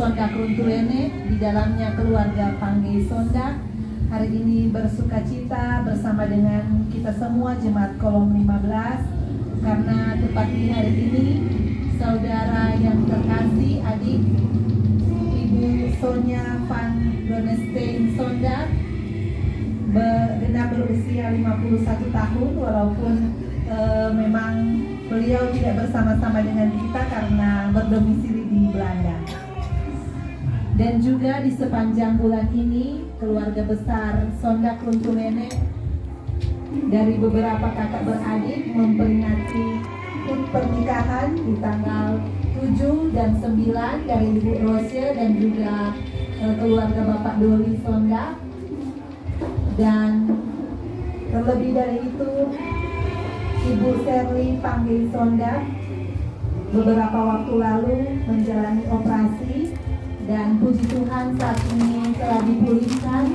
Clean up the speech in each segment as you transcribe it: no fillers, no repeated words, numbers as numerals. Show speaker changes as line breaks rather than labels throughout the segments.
Sonda Kruntuene, di dalamnya keluarga Pangge Sonda, hari ini bersukacita bersama dengan kita semua jemaat Kolom 15, karena tepat di hari ini saudara yang terkasih, adik Ibu Sonia Van Gonestein Sonda genap berusia 51 tahun, walaupun memang beliau tidak bersama-sama dengan kita karena berdomisili di Belanda. Dan juga di sepanjang bulan ini keluarga besar Sonda Kruntuene dari beberapa kakak beradik memperingati HUT pernikahan di tanggal 7 dan 9 dari Ibu Rose dan juga keluarga Bapak Doli Sonda. Dan terlebih dari itu Ibu Sherly Pangge Sonda beberapa waktu lalu menjalani operasi, dan puji Tuhan saat ini telah dipulihkan,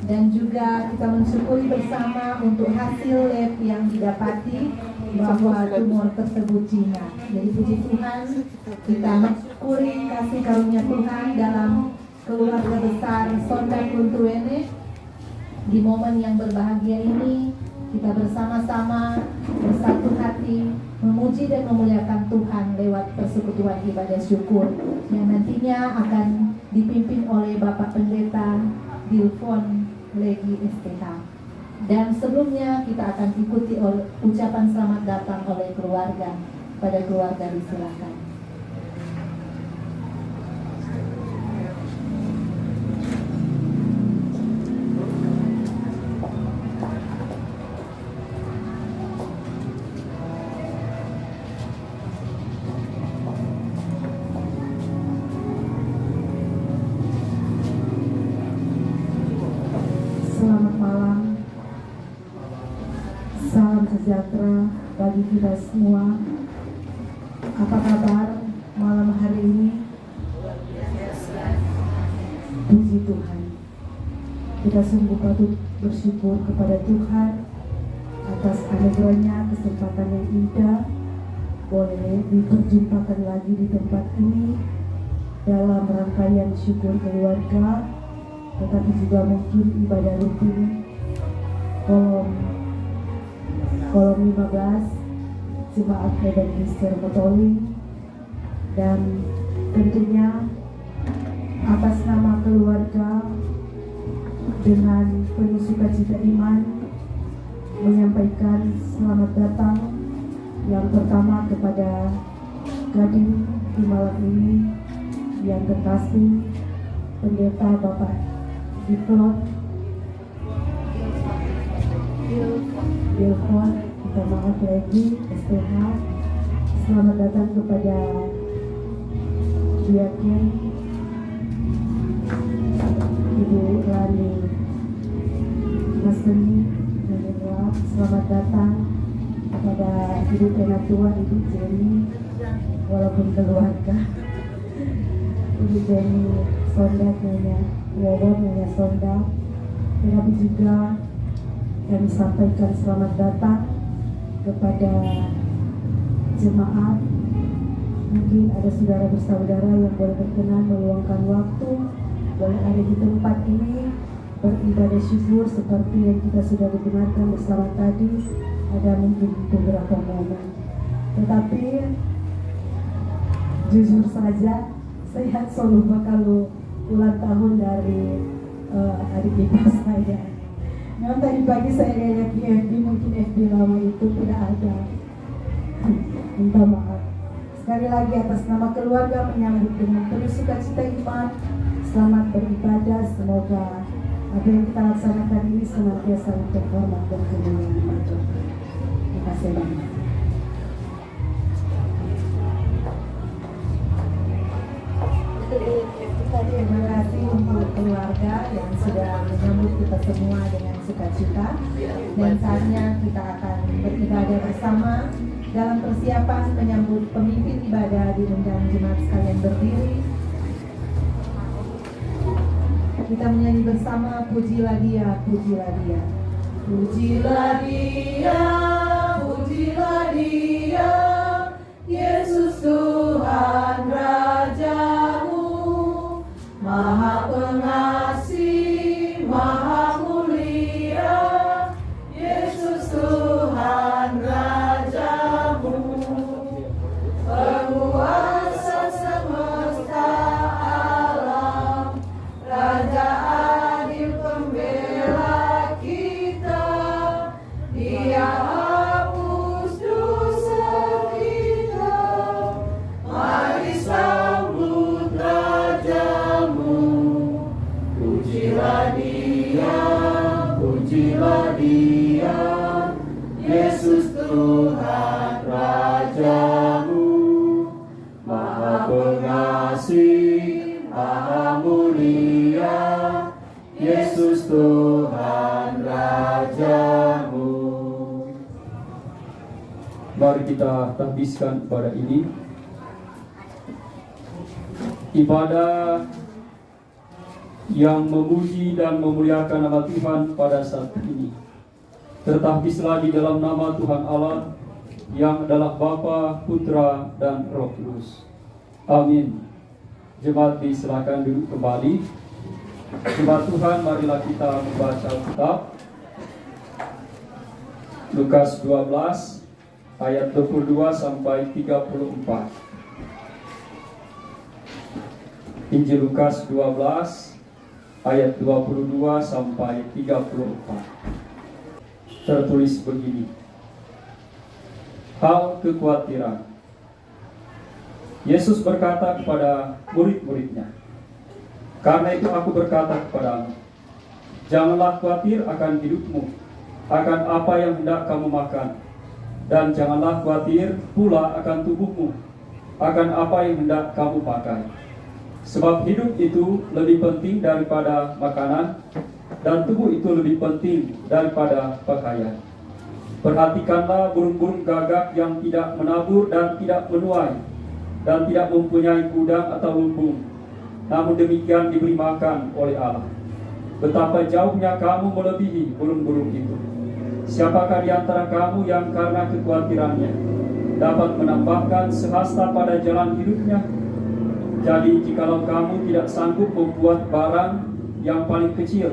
dan juga kita mensyukuri bersama untuk hasil lab yang didapati bahwa tumor tersebut jinak. Jadi puji Tuhan, kita mensyukuri kasih karunia Tuhan dalam keluarga besar Sonda Kruntuene. Di momen yang berbahagia ini kita bersama-sama bersatu hati memuji dan memuliakan Tuhan lewat persekutuan ibadah syukur yang nantinya akan dipimpin oleh Bapak Pendeta Dilfon Legi STH. Dan sebelumnya kita akan ikuti ucapan selamat datang oleh keluarga. Pada keluarga disilakan.
Selamat malam, salam sejahtera bagi kita semua. Apa kabar malam hari ini? Puji Tuhan, kita sungguh patut bersyukur kepada Tuhan atas anugerahnya kesempatan yang indah boleh diperjumpakan lagi di tempat ini dalam rangkaian syukur keluarga, tetapi juga mungkin ibadah rutin kolom 15 Jemaat Adventista Katolik, dan tentunya atas nama keluarga dengan penuh sukacita iman menyampaikan selamat datang yang pertama kepada Gading di malam ini yang terkasih Pendeta Bapak Dilfon, kita maaf lagi STH. Selamat datang kepada Diaken Ibu Rani Maseni dan Ibu. Selamat datang kepada Ibu Penatua Ibu Jenny, walaupun keluarga Ibu Jenny Sonda, Nyonya Sonda. Tetapi juga kami sampaikan selamat datang kepada jemaat. Mungkin ada saudara bersaudara yang boleh berkenan meluangkan waktu, boleh ada di tempat ini beribadah syukur seperti yang kita sudah dengarkan bersama tadi. Ada mungkin beberapa momen, tetapi jujur saja saya selalu lupa kalau ulang tahun dari adik ipar saya. Memang tadi pagi saya lihat di FB, mungkin FB lama itu tidak ada. Minta maaf. Sekali lagi atas nama keluarga menyambut dengan penuh sukacita iman. Selamat beribadah. Semoga apa yang kita laksanakan ini senantiasa untuk hormat dan kemuliaan Tuhan. Terima kasih banyak. Terima kasih untuk keluarga yang sudah menyambut kita semua dengan sukacita. Dan saatnya kita akan beribadah bersama dalam persiapan menyambut pemimpin ibadah. Diundang jemaat sekalian berdiri. Kita menyanyi bersama Pujilah Dia, Pujilah Dia. Pujilah Dia, Pujilah Dia, Yesus Tuhan Rajamu.
Maha Pengasih, Maha Mulia, Yesus Tuhan Rajamu, penguasa semesta alam, Raja adil pembela kita, Dia hapus dosa kita. Mari sambut Rajamu, pujilah Dia, pujilah Dia, Yesus Tuhan Rajamu, Maha Pengasih, Maha Mulia, Yesus Tuhan Rajamu.
Mari kita tahbiskan pada ini ibadah yang memuji dan memuliakan nama Tuhan pada saat ini. Tertahbislah di dalam nama Tuhan Allah yang adalah Bapa, Putra, dan Roh Kudus. Amin. Jemaat disilakan duduk kembali. Jemaat Tuhan, marilah kita membaca Alkitab. Lukas 12 ayat 22 sampai 34. Injil Lukas 12 ayat 22 sampai 34. Tertulis begini. Hal kekhawatiran. Yesus berkata kepada murid-muridnya, "Karena itu aku berkata kepadamu, janganlah khawatir akan hidupmu, akan apa yang hendak kamu makan, dan janganlah khawatir pula akan tubuhmu, akan apa yang hendak kamu pakai. Sebab hidup itu lebih penting daripada makanan, dan tubuh itu lebih penting daripada pakaian. Perhatikanlah burung-burung gagak yang tidak menabur dan tidak menuai, dan tidak mempunyai gudang atau lumbung, namun demikian diberi makan oleh Allah. Betapa jauhnya kamu melebihi burung-burung itu. Siapakah di antara kamu yang karena kekhawatirannya dapat menambahkan sehasta pada jalan hidupnya? Jadi jikalau kamu tidak sanggup membuat barang yang paling kecil,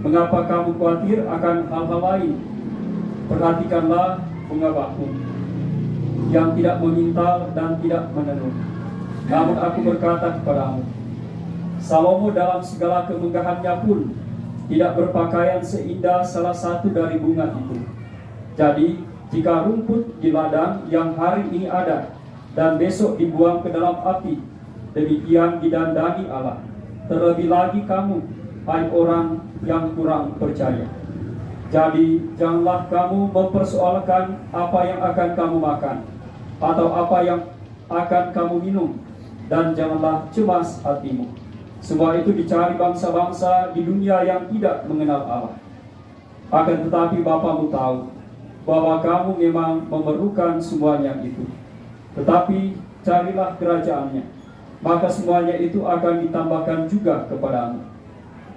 mengapa kamu khawatir akan hal-hal lain? Perhatikanlah bunga bakung yang tidak memintal dan tidak menenun. Namun aku berkata kepadamu, Salomo dalam segala kemegahannya pun tidak berpakaian seindah salah satu dari bunga itu. Jadi jika rumput di ladang yang hari ini ada dan besok dibuang ke dalam api, demikian didandani Allah. Terlebih lagi kamu, hai orang yang kurang percaya. Jadi janganlah kamu mempersoalkan apa yang akan kamu makan atau apa yang akan kamu minum, dan janganlah cemas hatimu. Semua itu dicari bangsa-bangsa di dunia yang tidak mengenal Allah. Akan tetapi Bapamu tahu bahwa kamu memang memerlukan semuanya itu. Tetapi carilah kerajaannya, maka semuanya itu akan ditambahkan juga kepadamu.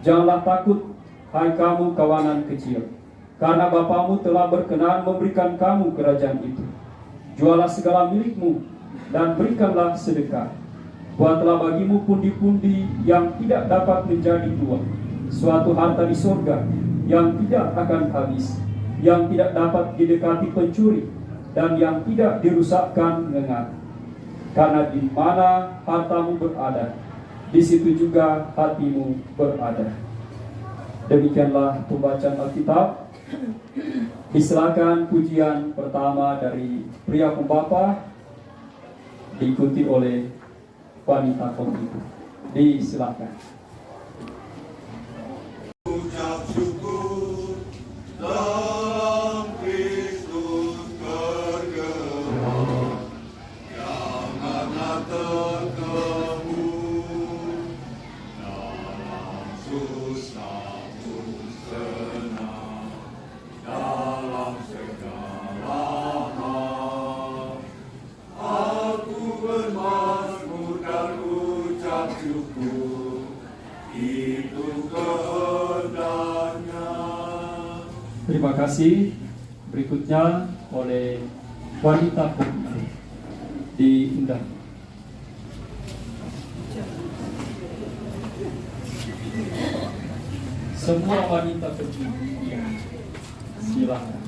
Janganlah takut, hai kamu kawanan kecil, karena Bapamu telah berkenan memberikan kamu kerajaan itu. Jualah segala milikmu dan berikanlah sedekah. Buatlah bagimu pundi-pundi yang tidak dapat menjadi tua, suatu harta di surga yang tidak akan habis, yang tidak dapat didekati pencuri, dan yang tidak dirusakkan ngengat. Karena di mana hartamu berada, di situ juga hatimu berada." Demikianlah pembacaan Alkitab. Disilakan pujian pertama dari pria pembapa, diikuti oleh wanita pembimbing. Disilakan.
Ucap syukur dalam Kristus bergerak, yang karena tertemu dalam susah pun senang, dalam segala hal. Aku bermazmur dan ucap syukur, itu kehendaknya.
Terima kasih. Berikutnya oleh wanita pembimbing. Diundang. semua wanita kecil. Silakan.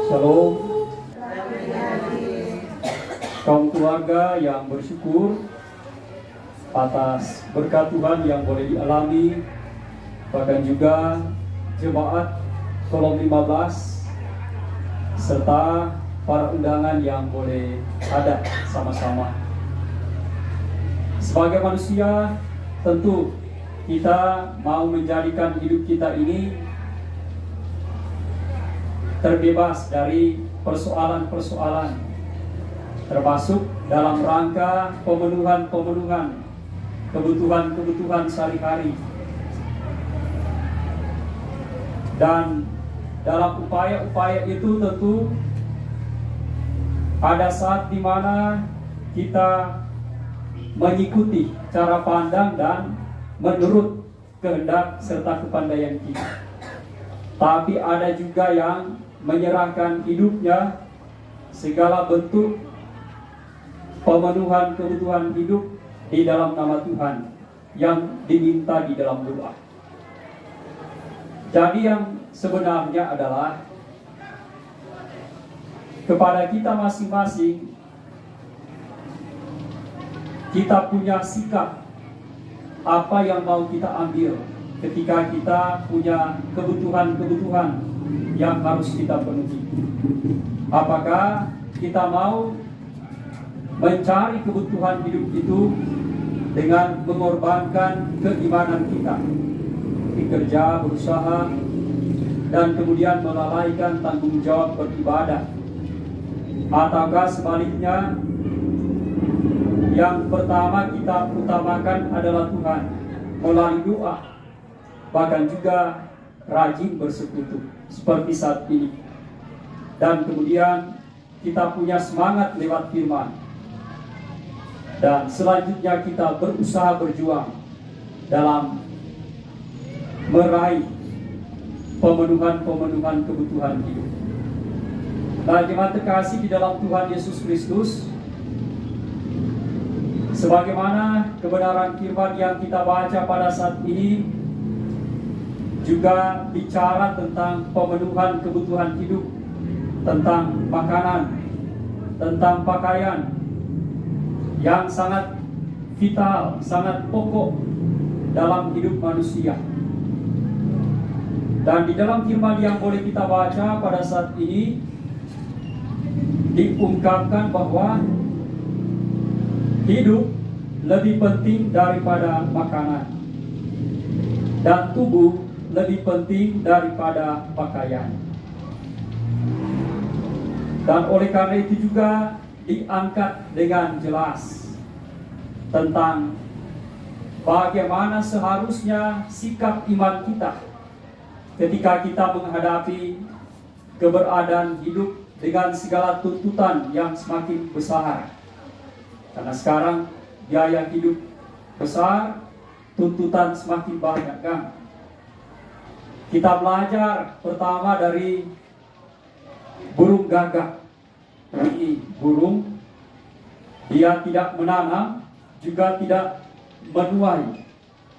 Shalom. Kaum keluarga yang bersyukur atas berkat Tuhan yang boleh dialami, bahkan juga jemaat kolom 15 serta para undangan yang boleh ada sama-sama. Sebagai manusia, tentu kita mau menjadikan hidup kita ini terbebas dari persoalan-persoalan, termasuk dalam rangka pemenuhan kebutuhan sehari-hari. Dan dalam upaya-upaya itu tentu ada saat di mana kita mengikuti cara pandang dan menurut kehendak serta kepandaian kita. Tapi ada juga yang menyerahkan hidupnya, segala bentuk pemenuhan kebutuhan hidup di dalam nama Tuhan yang diminta di dalam doa. Jadi yang sebenarnya adalah kepada kita masing-masing, kita punya sikap apa yang mau kita ambil ketika kita punya kebutuhan-kebutuhan yang harus kita penuhi. Apakah kita mau mencari kebutuhan hidup itu dengan mengorbankan keimanan kita, bekerja, berusaha, dan kemudian melalaikan tanggung jawab beribadah? Ataukah sebaliknya, yang pertama kita utamakan adalah Tuhan melalui doa, bahkan juga rajin bersekutu seperti saat ini, dan kemudian kita punya semangat lewat firman, dan selanjutnya kita berusaha berjuang dalam meraih pemenuhan kebutuhan hidup. Nah, jemaat terkasih di dalam Tuhan Yesus Kristus, sebagaimana kebenaran firman yang kita baca pada saat ini juga bicara tentang pemenuhan kebutuhan hidup, tentang makanan, tentang pakaian yang sangat vital, sangat pokok dalam hidup manusia. Dan di dalam firman yang boleh kita baca pada saat ini diungkapkan bahwa hidup lebih penting daripada makanan, dan tubuh lebih penting daripada pakaian. Dan oleh karena itu juga diangkat dengan jelas tentang bagaimana seharusnya sikap iman kita ketika kita menghadapi keberadaan hidup dengan segala tuntutan yang semakin besar. Karena sekarang biaya hidup besar, tuntutan semakin banyak, kan? Kita belajar pertama dari burung gagak. Ini burung, dia tidak menanam, juga tidak menuai,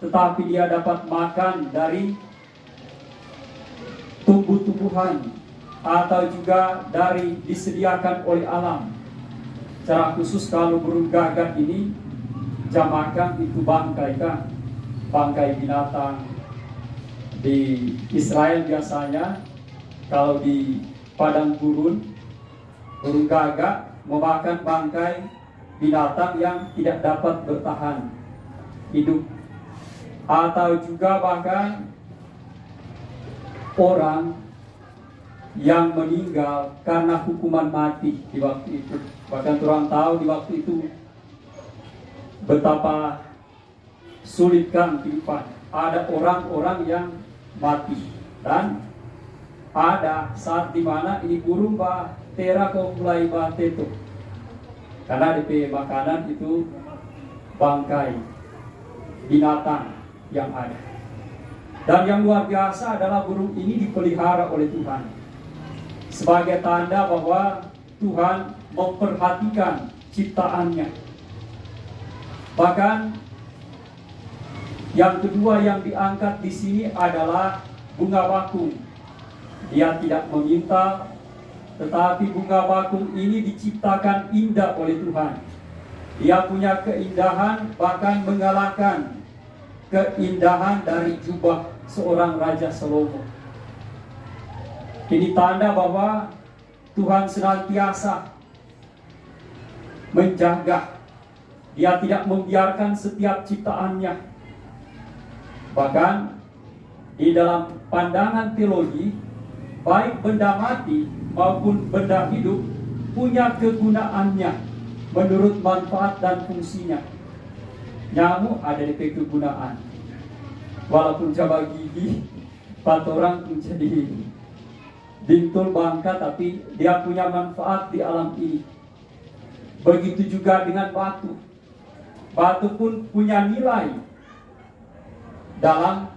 tetapi dia dapat makan dari tumbuh-tumbuhan atau juga dari disediakan oleh alam. Secara khusus kalau burung gagak ini jam makan itu bangkai, kan? Bangkai binatang. Di Israel biasanya kalau di padang gurun, burung gagak memakan bangkai binatang yang tidak dapat bertahan hidup. Atau juga bahkan orang yang meninggal karena hukuman mati di waktu itu. Bahkan orang tahu di waktu itu betapa sulitkan kehidupan. Ada orang-orang yang mati, dan ada saat dimana ini burung bah tera kau mulai bah teto, karena DP makanan itu bangkai binatang yang ada. Dan yang luar biasa adalah burung ini dipelihara oleh Tuhan sebagai tanda bahwa Tuhan memperhatikan ciptaannya. Bahkan yang kedua yang diangkat di sini adalah bunga bakung. Dia tidak meminta, tetapi bunga bakung ini diciptakan indah oleh Tuhan. Dia punya keindahan, bahkan mengalahkan keindahan dari jubah seorang Raja Salomo. Ini tanda bahwa Tuhan senantiasa menjaga. Dia tidak membiarkan setiap ciptaannya. Bahkan di dalam pandangan teologi, baik benda mati maupun benda hidup punya kegunaannya menurut manfaat dan fungsinya. Nyamuk ada di kegunaan. Walaupun jaba gigi, 4 orang menjadi bintul bangka, tapi dia punya manfaat di alam ini. Begitu juga dengan batu. Batu pun punya nilai dalam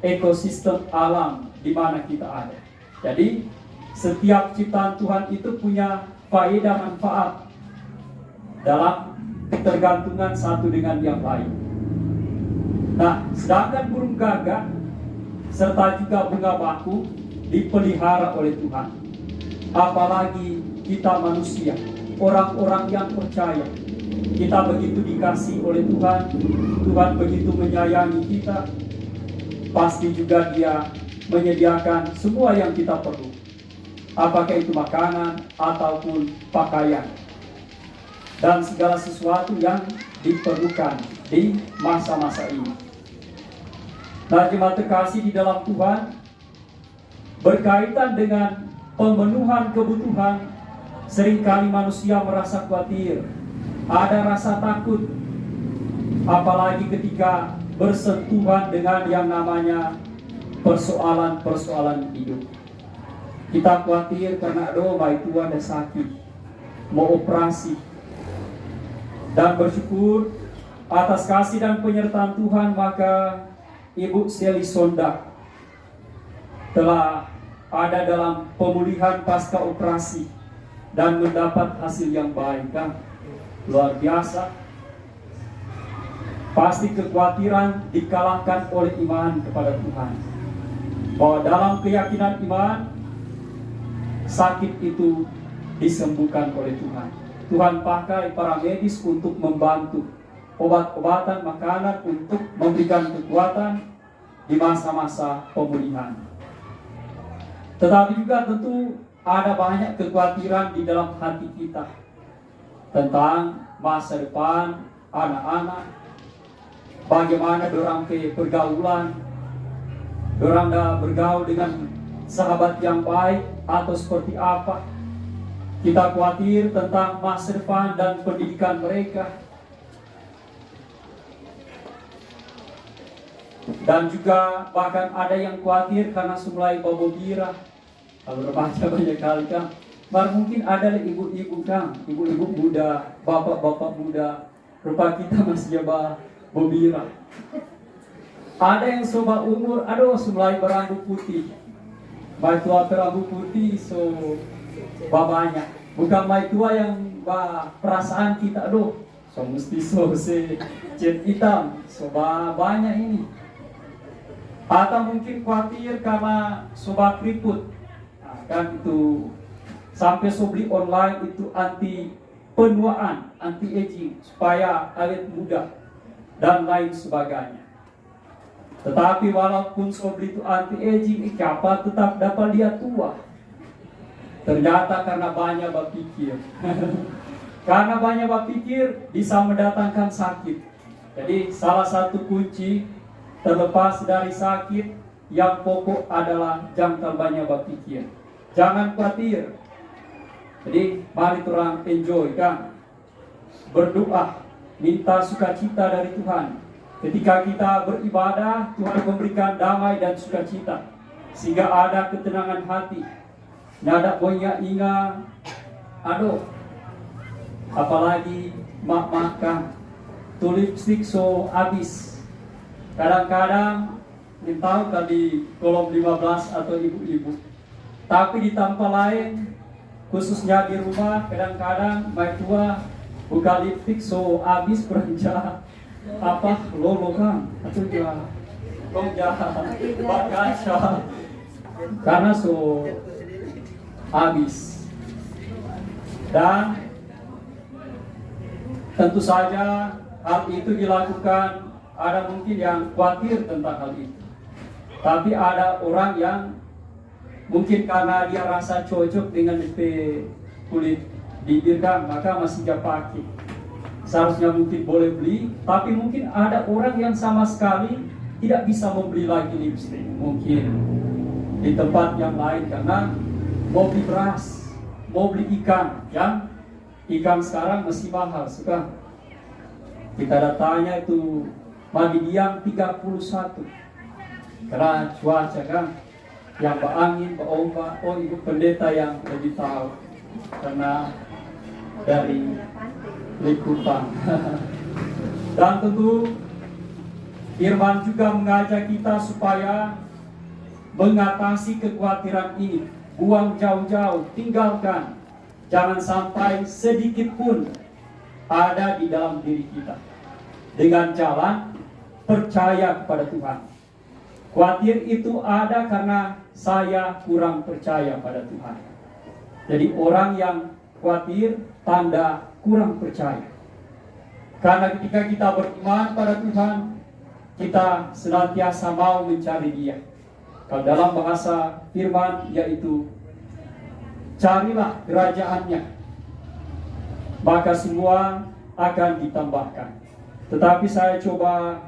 ekosistem alam di mana kita ada. Jadi setiap ciptaan Tuhan itu punya faedah manfaat dalam ketergantungan satu dengan yang lain. Nah, sedangkan burung gagak serta juga bunga bakung dipelihara oleh Tuhan. Apalagi kita manusia, orang-orang yang percaya, kita begitu dikasih oleh Tuhan, Tuhan begitu menyayangi kita, pasti juga Dia menyediakan semua yang kita perlu, apakah itu makanan ataupun pakaian, dan segala sesuatu yang diperlukan di masa-masa ini. Nah, jemaat terkasih di dalam Tuhan, berkaitan dengan pemenuhan kebutuhan, seringkali manusia merasa khawatir, ada rasa takut, apalagi ketika bersentuhan dengan yang namanya persoalan-persoalan hidup. Kita khawatir karena itu ada sakit, mau operasi. Dan bersyukur atas kasih dan penyertaan Tuhan, maka Ibu Seli Sonda telah ada dalam pemulihan pasca operasi dan mendapat hasil yang baik, kan? Luar biasa. Pasti kekhawatiran dikalahkan oleh iman kepada Tuhan, bahwa dalam keyakinan iman, sakit itu disembuhkan oleh Tuhan. Tuhan pakai para medis untuk membantu, obat-obatan, makanan untuk memberikan kekuatan di masa-masa pemulihan. Tetapi juga tentu ada banyak kekhawatiran di dalam hati kita tentang masa depan anak-anak, bagaimana dorang ke pergaulan, dorang dah bergaul dengan sahabat yang baik atau seperti apa. Kita khawatir tentang masa depan dan pendidikan mereka. Dan juga bahkan ada yang khawatir karena semulai babobira. Kalau remaja banyak kali, kan, mungkin ada ibu-ibu, kan, ibu-ibu muda, bapak-bapak muda, rupa kita masih jaba bobira. Ada yang soba umur, aduh semulai berambut putih. Mai tua berambut putih, so babanya. Bukan mai tua yang perasaan kita, aduh, so mesti so se cat hitam, so banyak ini. Atau mungkin khawatir karena sobat keriput, nah, kan itu sampai so beli online itu anti penuaan, anti aging supaya awet muda dan lain sebagainya. Tetapi walaupun so beli itu anti aging, apa tetap dapat dia tua. Ternyata karena banyak berpikir, karena banyak berpikir bisa mendatangkan sakit. Jadi salah satu kunci terlepas dari sakit yang pokok adalah jangan banyak berpikir. Jangan khawatir. Jadi mari orang enjoy kan. Berdoa, minta sukacita dari Tuhan. Ketika kita beribadah, Tuhan memberikan damai dan sukacita, sehingga ada ketenangan hati. Nada bonya inga, aduh, apalagi makan, tulip stick so habis. Kadang-kadang tahu tadi kolom 15 atau ibu-ibu. Tapi di tempat lain, khususnya di rumah, kadang-kadang mai tua buka lipstick so habis beranjak apa lolo kan atau ya bagaca karena so habis. Dan tentu saja hal itu dilakukan, ada mungkin yang khawatir tentang hal itu, tapi ada orang yang mungkin karena dia rasa cocok dengan kulit bibir kan, maka masih dia pakai. Seharusnya mungkin boleh beli, tapi mungkin ada orang yang sama sekali tidak bisa membeli lagi lipstick, mungkin di tempat yang lain karena mau beli beras, mau beli ikan, yang ikan sekarang masih mahal suka. Kita datanya itu pagi diam 31 karena cuaca kan yang berangin, berombak. Oh, ibu pendeta yang lebih tahu karena dari liputan. Dan tentu firman juga mengajak kita supaya mengatasi kekhawatiran ini. Buang jauh-jauh, tinggalkan. Jangan sampai sedikit pun ada di dalam diri kita. Dengan jalan percaya kepada Tuhan. Khawatir itu ada karena saya kurang percaya pada Tuhan. Jadi orang yang khawatir tanda kurang percaya. Karena ketika kita beriman pada Tuhan, kita senantiasa mau mencari Dia. Kalau dalam bahasa firman yaitu carilah kerajaan-Nya, maka semua akan ditambahkan. Tetapi saya coba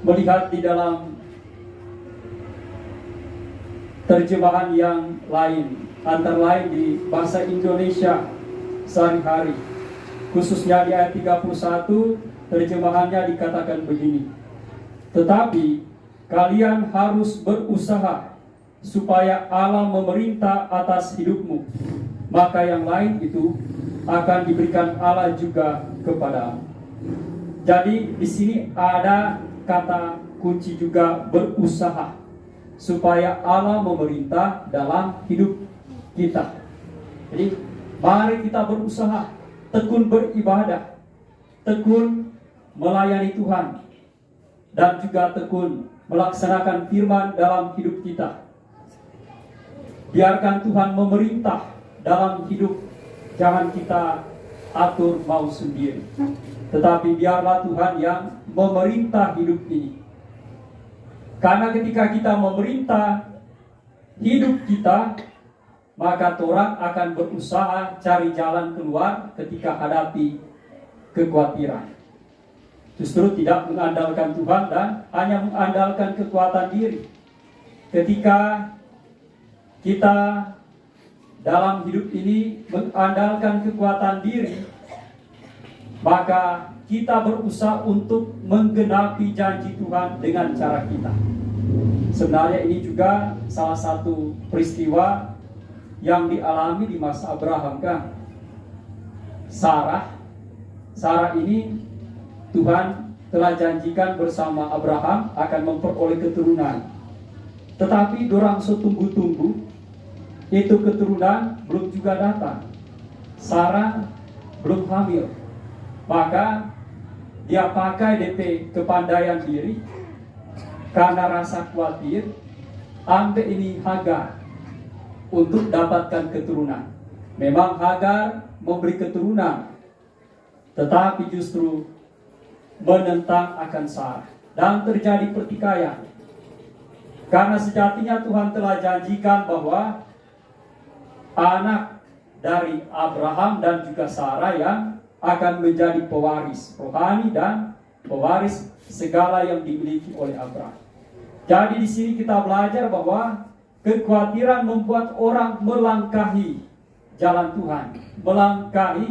melihat di dalam terjemahan yang lain, antara lain di bahasa Indonesia sehari-hari, khususnya di ayat 31, terjemahannya dikatakan begini: tetapi kalian harus berusaha supaya Allah memerintah atas hidupmu, maka yang lain itu akan diberikan Allah juga kepadamu. Jadi di sini ada kata kunci juga, berusaha supaya Allah memerintah dalam hidup kita. Jadi mari kita berusaha, tekun beribadah, tekun melayani Tuhan, dan juga tekun melaksanakan firman dalam hidup kita. Biarkan Tuhan memerintah dalam hidup, jangan kita atur mau sendiri, tetapi biarlah Tuhan yang memerintah hidup ini. Karena ketika kita memerintah hidup kita, maka orang akan berusaha cari jalan keluar ketika hadapi kekhawatiran. Justru tidak mengandalkan Tuhan dan hanya mengandalkan kekuatan diri. Ketika kita dalam hidup ini mengandalkan kekuatan diri, maka kita berusaha untuk menggenapi janji Tuhan dengan cara kita. Sebenarnya ini juga salah satu peristiwa yang dialami di masa Abraham kan. Sarah ini Tuhan telah janjikan bersama Abraham akan memperoleh keturunan. Tetapi dorang setunggu-tunggu, itu keturunan belum juga datang. Sarah belum hamil. Maka dia pakai DP kepandaian diri karena rasa khawatir, ambil ini Hagar untuk dapatkan keturunan. Memang Hagar memberi keturunan, tetapi justru menentang akan Sarah, dan terjadi pertikaian. Karena sejatinya Tuhan telah janjikan bahwa anak dari Abraham dan juga Sarah yang akan menjadi pewaris rohani dan pewaris segala yang dimiliki oleh Abraham. Jadi di sini kita belajar bahwa kekhawatiran membuat orang melangkahi jalan Tuhan, melangkahi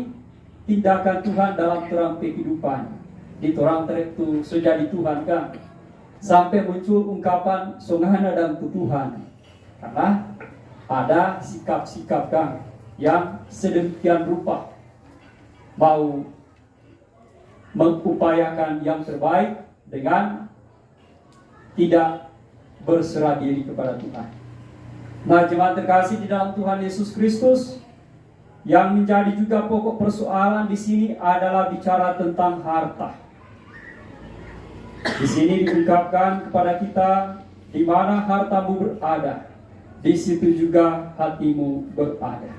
tindakan Tuhan dalam terang kehidupan. Di orang itu sejadi Tuhan kan, sampai muncul ungkapan songana dan Tuhan, karena ada sikap-sikap kan yang sedemikian rupa mau mengupayakan yang terbaik dengan tidak berserah diri kepada Tuhan. Nah, jemaat terkasih di dalam Tuhan Yesus Kristus, yang menjadi juga pokok persoalan di sini adalah bicara tentang harta. Di sini diungkapkan kepada kita, di mana hartamu berada, di situ juga hatimu berada.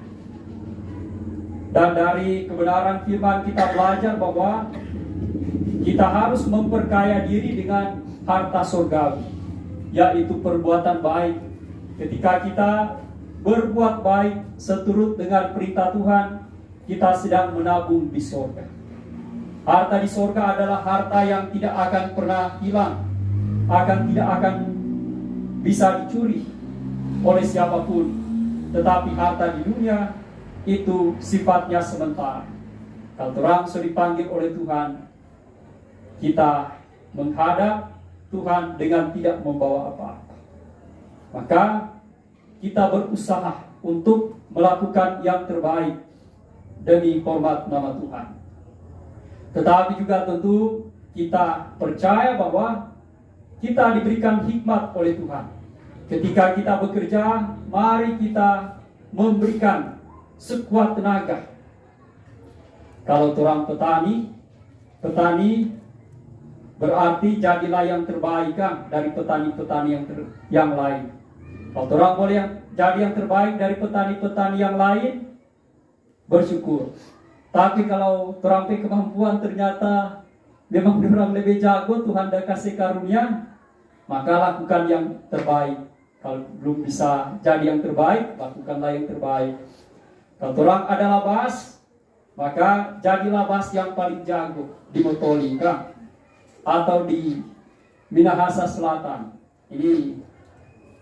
Dan dari kebenaran firman kita belajar bahwa kita harus memperkaya diri dengan harta surgawi, yaitu perbuatan baik. Ketika kita berbuat baik seturut dengan perintah Tuhan, kita sedang menabung di surga. Harta di surga adalah harta yang tidak akan pernah hilang, tidak akan bisa dicuri oleh siapapun. Tetapi harta di dunia itu sifatnya sementara. Kalau orang sudah dipanggil oleh Tuhan, kita menghadap Tuhan dengan tidak membawa apa-apa. Maka kita berusaha untuk melakukan yang terbaik demi hormat nama Tuhan. Tetapi juga tentu kita percaya bahwa kita diberikan hikmat oleh Tuhan. Ketika kita bekerja, mari kita memberikan sekuat tenaga. Kalau orang petani berarti jadilah yang terbaik kan dari petani-petani yang lain. Kalau orang boleh jadi yang terbaik dari petani-petani yang lain, bersyukur. Tapi kalau orang punya kemampuan ternyata memang orang lebih jago, Tuhan dah kasih karunia, maka lakukan yang terbaik. Kalau belum bisa jadi yang terbaik, lakukanlah yang terbaik. Kalau orang adalah bas, maka jadilah bas yang paling jago di Motoli kan? Atau di Minahasa Selatan. Ini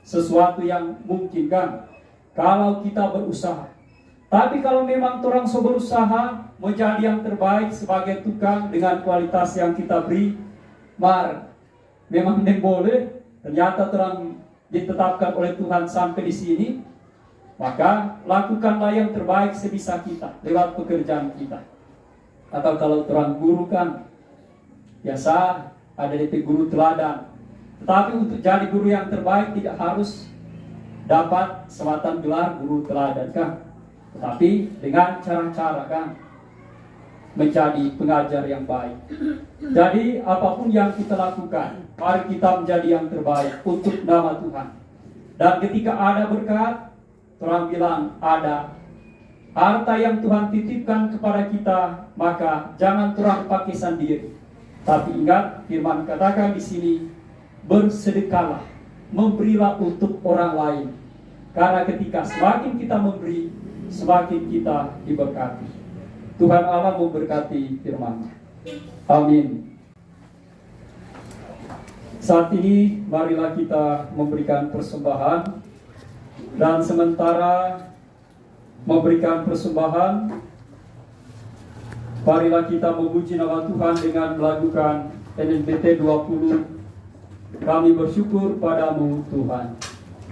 sesuatu yang mungkin kan kalau kita berusaha. Tapi kalau memang orang berusaha menjadi yang terbaik sebagai tukang dengan kualitas yang kita beri, memang boleh. Ternyata orang ditetapkan oleh Tuhan sampai di sini, maka lakukanlah yang terbaik sebisa kita lewat pekerjaan kita. Atau kalau orang guru kan biasa ada DP guru teladan. Tetapi untuk jadi guru yang terbaik tidak harus dapat sematan gelar guru teladan kan. Tetapi dengan cara-cara kan menjadi pengajar yang baik. Jadi apapun yang kita lakukan, mari kita menjadi yang terbaik untuk nama Tuhan. Dan ketika ada berkat, Tuhan bilang ada harta yang Tuhan titipkan kepada kita, maka jangan Tuhan pakai sendiri. Tapi ingat firman katakan di sini, bersedekahlah, memberilah untuk orang lain. Karena ketika semakin kita memberi, semakin kita diberkati. Tuhan Allah memberkati firman-Nya. Amin. Saat ini marilah kita memberikan persembahan. Dan sementara memberikan persembahan, marilah kita memuji nama Tuhan dengan melakukan NNBT 20. Kami bersyukur padamu Tuhan.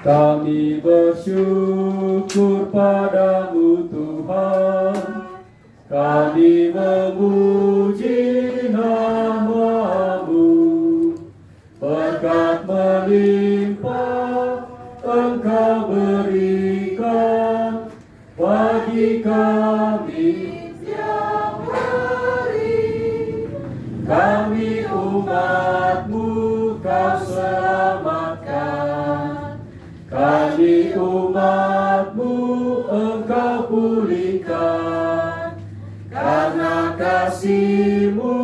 Kami bersyukur padamu Tuhan. Kami memuji nama-Mu. Berkat melimpah Engkau berikan bagi kami setiap hari. Kami umat-Mu Kau selamatkan. Kami umat-Mu Engkau pulihkan. Karena kasih-Mu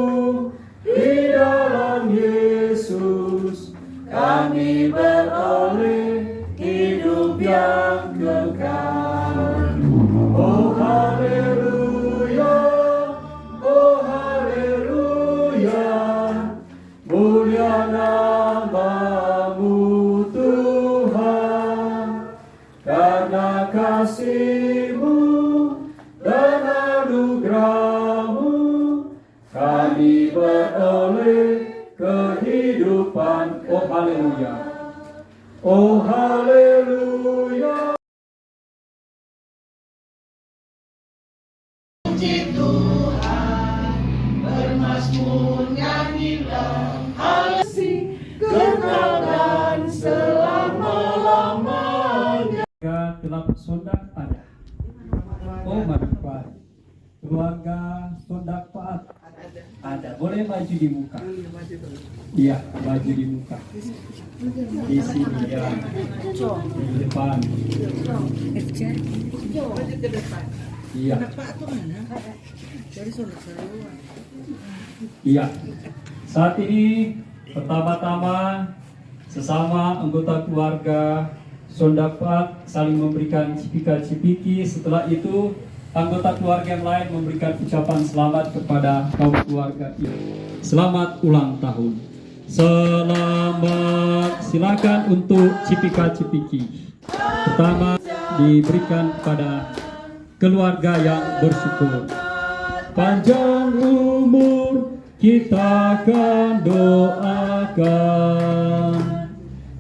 di dalam Yesus, kami beroleh hidup yang kekal. Oh haleluya, oh haleluya, mulia nama-Mu Tuhan. haleluya. Oh haleluya. Telah Sondak ada. Oh Manokwari. Keluarga Sondak Paat ada. Boleh maju di muka. Iya, maju di muka. Di sini ya. Di depan. Iya. Iya. Saat ini pertama-tama sesama anggota keluarga Sondak Paat saling memberikan cipika-cipiki. Setelah itu anggota keluarga yang lain memberikan ucapan selamat kepada kaum keluarga ini. Selamat ulang tahun. Selamat, silakan untuk cipika-cipiki. Pertama diberikan kepada keluarga yang bersyukur. Panjang umur kita akan doakan.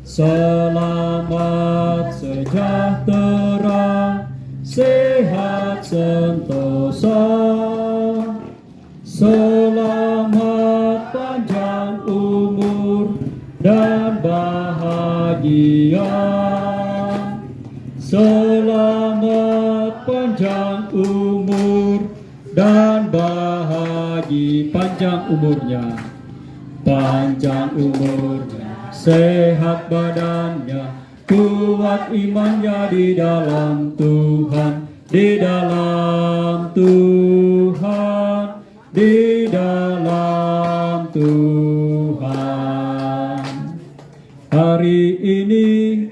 Selamat sejahtera, sehat sentosa. Selamat panjang umur dan bahagia. Selamat panjang umur dan bahagia. Panjang umurnya, panjang umurnya, sehat badannya, kuat imannya di dalam Tuhan, di dalam Tuhan, di dalam Tuhan. Hari ini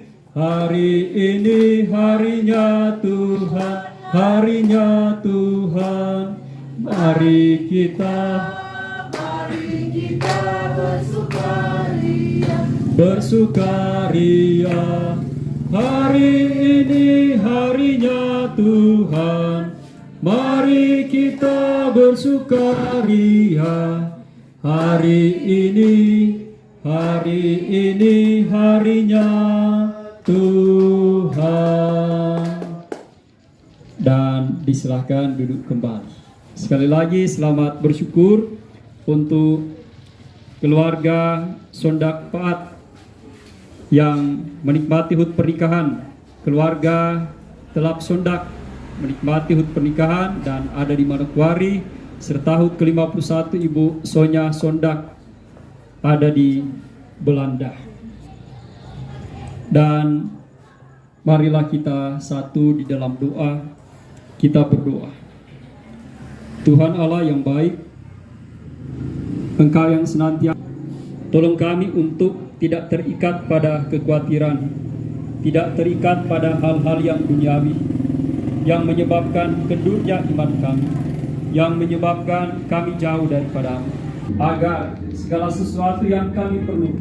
harinya Tuhan, harinya Tuhan. Mari kita bersukaria. Hari ini harinya Tuhan, mari kita bersukaria. Hari ini harinya Tuhan. Dan disilahkan duduk kembali. Sekali lagi selamat bersyukur untuk keluarga Sondak Paat yang menikmati hut pernikahan. Keluarga Telap Sondak menikmati hut pernikahan dan ada di Manokwari, serta hut ke-51 Ibu Sonya Sondak ada di Belanda. Dan marilah kita satu di dalam doa. Kita berdoa. Tuhan Allah yang baik, Engkau yang senantiasa tolong kami untuk tidak terikat pada kekhawatiran, tidak terikat pada hal-hal yang duniawi, yang menyebabkan kendurnya iman kami, yang menyebabkan kami jauh daripada-Mu, agar segala sesuatu yang kami perlu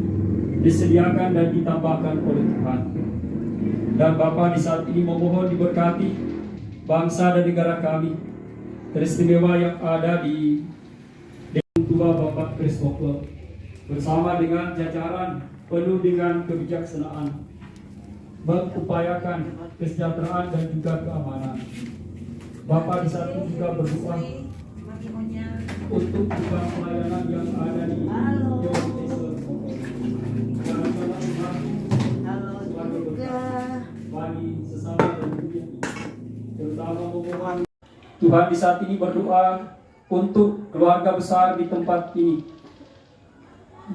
disediakan dan ditambahkan oleh Tuhan. Dan Bapa di saat ini memohon diberkati bangsa dan negara kami, teristimewa yang ada di Tua Bapak Christopher, bersama dengan jajaran penuh dengan kebijaksanaan, mengupayakan kesejahteraan dan juga keamanan. Bapak di saat ini juga berdoa untuk tukang pelayanan yang ada di bagi sesama dan dunia, terutama memohon Tuhan di saat ini berdoa untuk keluarga besar di tempat ini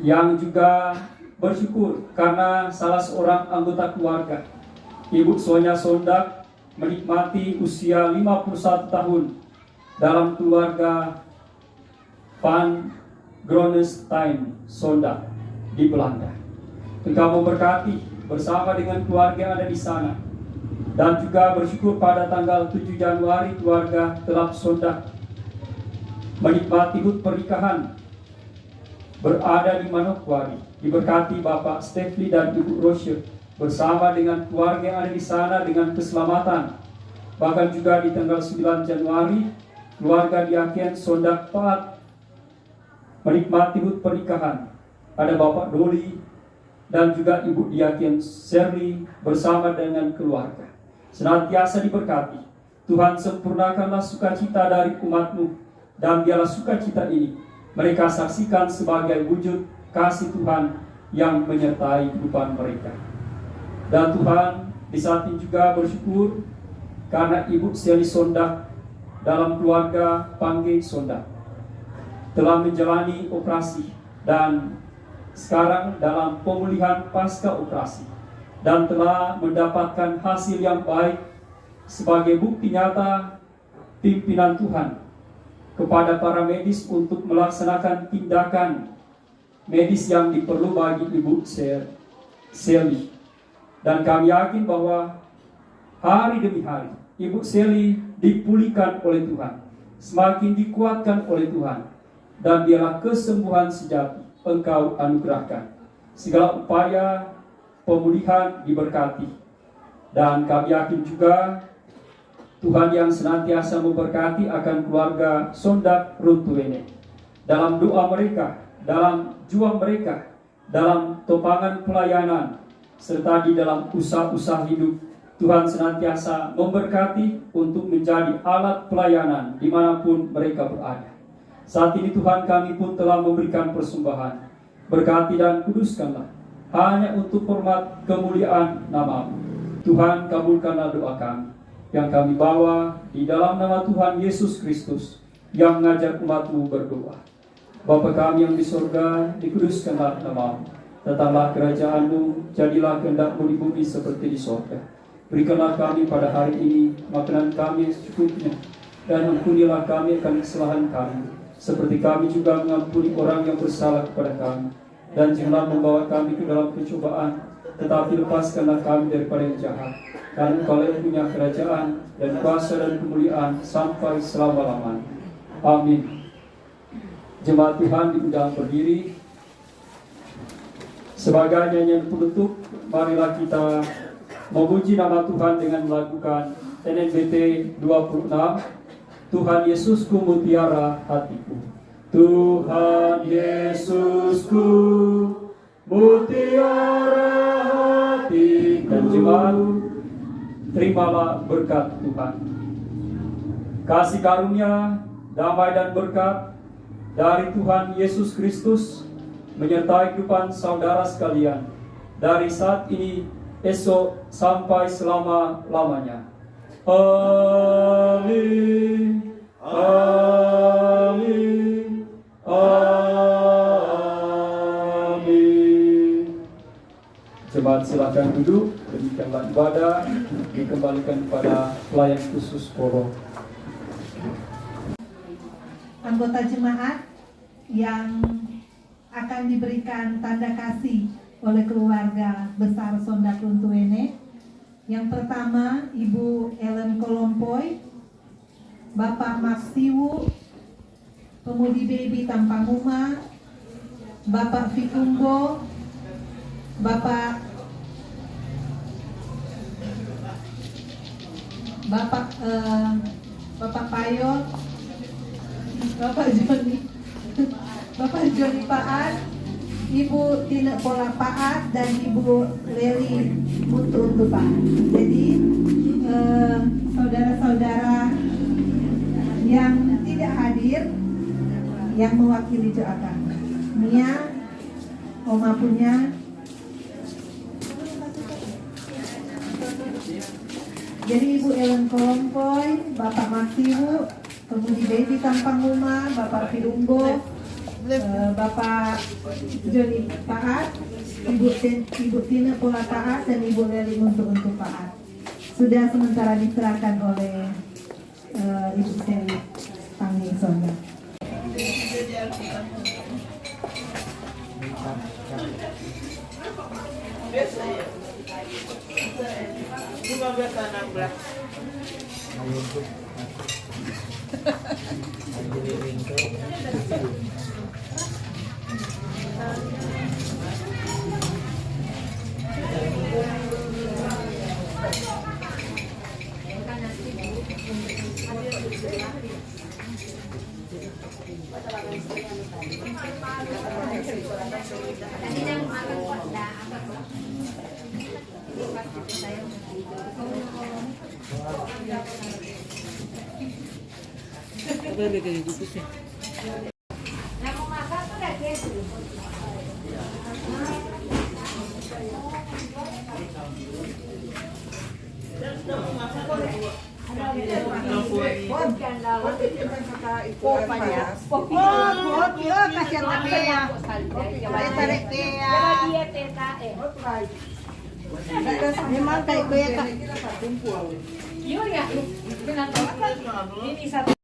yang juga bersyukur karena salah seorang anggota keluarga, Ibu Sonya Sondak, menikmati usia 51 tahun dalam keluarga Van Gronestein Sondak di Belanda. Engkau memberkati bersama dengan keluarga yang ada di sana. Dan juga bersyukur pada tanggal 7 Januari keluarga Telap Sondak menikmati hut pernikahan berada di Manokwari. Diberkati Bapak Stefli dan Ibu Rosyid bersama dengan keluarga yang ada di sana dengan keselamatan. Bahkan juga di tanggal 9 Januari keluarga Diaken Sondak Paat menikmati hut pernikahan. Ada Bapak Doli dan juga Ibu Diaken Shirley bersama dengan keluarga senantiasa diberkati. Tuhan, sempurnakanlah sukacita dari umat-Mu, dan biarlah sukacita ini mereka saksikan sebagai wujud kasih Tuhan yang menyertai kehidupan mereka. Dan Tuhan, di saat ini juga bersyukur karena Ibu Seli Sondak dalam keluarga Pangge Sondak telah menjalani operasi dan sekarang dalam pemulihan pasca operasi, dan telah mendapatkan hasil yang baik sebagai bukti nyata pimpinan Tuhan kepada para medis untuk melaksanakan tindakan medis yang diperlu bagi Ibu Seli. Dan kami yakin bahwa hari demi hari Ibu Seli dipulihkan oleh Tuhan, semakin dikuatkan oleh Tuhan, dan biarlah kesembuhan sejati Engkau anugerahkan. Segala upaya pemulihan diberkati, dan kami yakin juga Tuhan yang senantiasa memberkati akan keluarga Sondak Runtuwene dalam doa mereka, dalam juang mereka, dalam topangan pelayanan, serta di dalam usaha-usaha hidup. Tuhan senantiasa memberkati untuk menjadi alat pelayanan dimanapun mereka berada. Saat ini Tuhan, kami pun telah memberikan persembahan. Berkati dan kuduskanlah hanya untuk hormat kemuliaan nama-Mu. Tuhan, kabulkanlah doa kami yang kami bawa di dalam nama Tuhan Yesus Kristus yang mengajar umat-Mu berdoa. Bapa kami yang di surga, dikuduskanlah nama-Mu. Datanglah kerajaan-Mu, jadilah kehendak-Mu di bumi seperti di surga. Berikanlah kami pada hari ini makanan kami secukupnya, dan ampunilah kami akan kesalahan kami, seperti kami juga mengampuni orang yang bersalah kepada kami. Dan janganlah membawa kami ke dalam pencobaan, tetapi lepaskanlah kami daripada yang jahat. Karena Engkau yang punya kerajaan dan kuasa dan kemuliaan sampai selama-lamanya. Amin. Jemaat Tuhan diundang berdiri. Sebagai nyanyian penutup, marilah kita memuji nama Tuhan dengan melakukan NNBT 26, Tuhan Yesusku mutiara hatiku. Tuhan Yesusku mutiara hati. Dan jemaat, terimalah berkat Tuhan. Kasih karunia, damai dan berkat dari Tuhan Yesus Kristus menyertai kehidupan saudara sekalian dari saat ini, esok, sampai selama-lamanya. Amin. Amin. Amin. Jemaat silakan duduk. Demikianlah ibadah dikembalikan kepada pelayan khusus Poro.
Anggota jemaat yang akan diberikan tanda kasih oleh keluarga besar Sondak Runtuwene. Yang pertama, Ibu Ellen Kolompoy, Bapak Maksiwu, Pemudi Baby Tampanguma, Bapak Fikumbo, Bapak Payot, Bapak Joni Paat, Ibu Tina Pola Paat, dan Ibu Leli Mutu Paat. Jadi saudara-saudara yang tidak hadir, yang mewakili doakan. Mia, Oma punya. Jadi Ibu Ellen Kolompoy, Bapak Maksiwu, Pemudi Baby Tampanguma, Bapak Firumbo, Bapak Joni Paat, Ibu Tina Pola Paat, dan Ibu Leli untuk Paat. Sudah sementara diserahkan oleh Ibu Seli Pangge Sondak.
Tadi yang makan kok Memang kayak kuya Kak. Yun ya, pinatawakan. Ini satu.